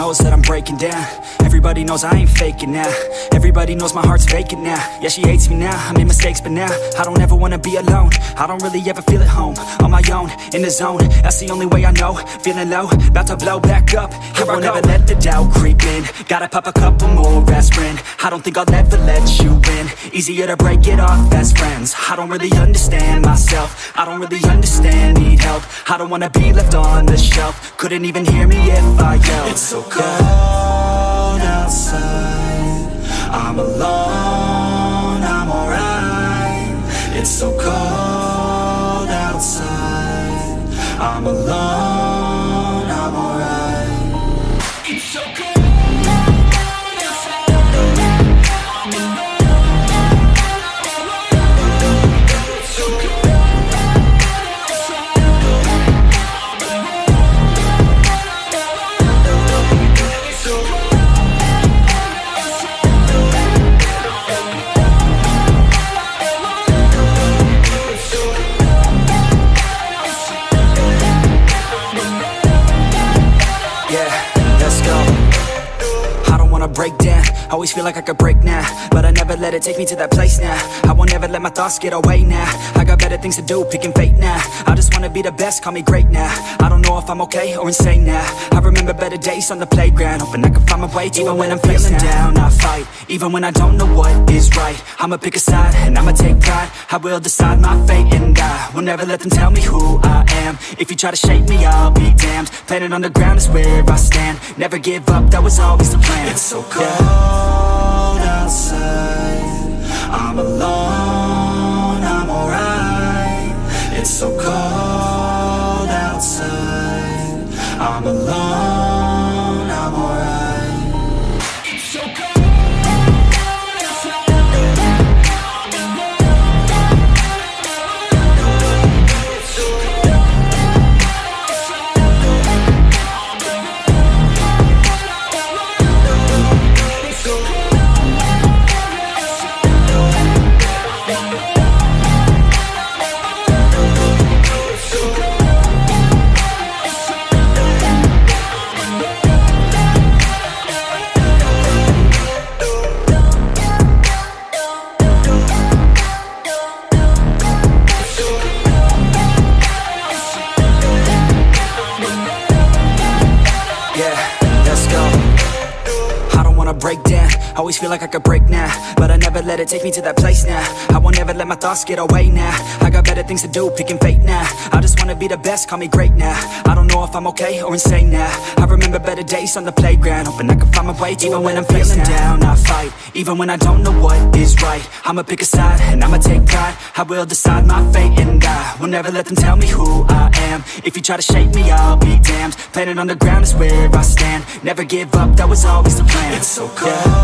knows that I'm breaking down. Everybody knows I ain't faking now. Everybody knows my heart's vacant now. Yeah, she hates me now, I made mistakes but now I don't ever wanna be alone. I don't really ever feel at home. On my own, in the zone, that's the only way I know. Feeling low, about to blow back up. I won't ever let the doubt creep in. Gotta pop a couple more aspirin. I don't think I'll ever let you in. Easier to break it off as friends. I don't really understand myself. I don't really understand, need help. I don't wanna be left on the shelf. Couldn't even hear me if I yelled. It's so cold outside, I'm alone, I'm alright. It's so cold outside, I'm alone, I'm alright. It's so cold. Break down, always feel like I could break now, but I never let it take me to that place now. I won't ever let my thoughts get away now. I got better things to do, picking fate now. I just wanna be the best, call me great now. I don't know if I'm okay or insane now. I remember better days on the playground, hoping I can find my way even when I'm feeling down. I fight, even when I don't know what is right. I'ma pick a side, and I'ma take pride. I will decide my fate, and I will never let them tell me who I am. If you try to shape me, I'll be damned. Planet on the ground is where I stand. Never give up, that was always the plan. It's so cold outside, I'm alone, I'm alright. It's so cold outside, I'm alone, I'm alright. It's so cold. Break down, always feel like I could break now, but I never let it take me to that place now. I won't ever let my thoughts get away now. I got better things to do, picking fate now. I just wanna be the best, call me great now. I don't know if I'm okay or insane now. I remember better days on the playground, hoping I can find my way even when I'm feeling down. I fight, even when I don't know what is right. I'ma pick a side, and I'ma take pride. I will decide my fate, and I will never let them tell me who I am. If you try to shape me, I'll be damned. Planet on the ground is where I stand. Never give up, that was always the plan. It's so cold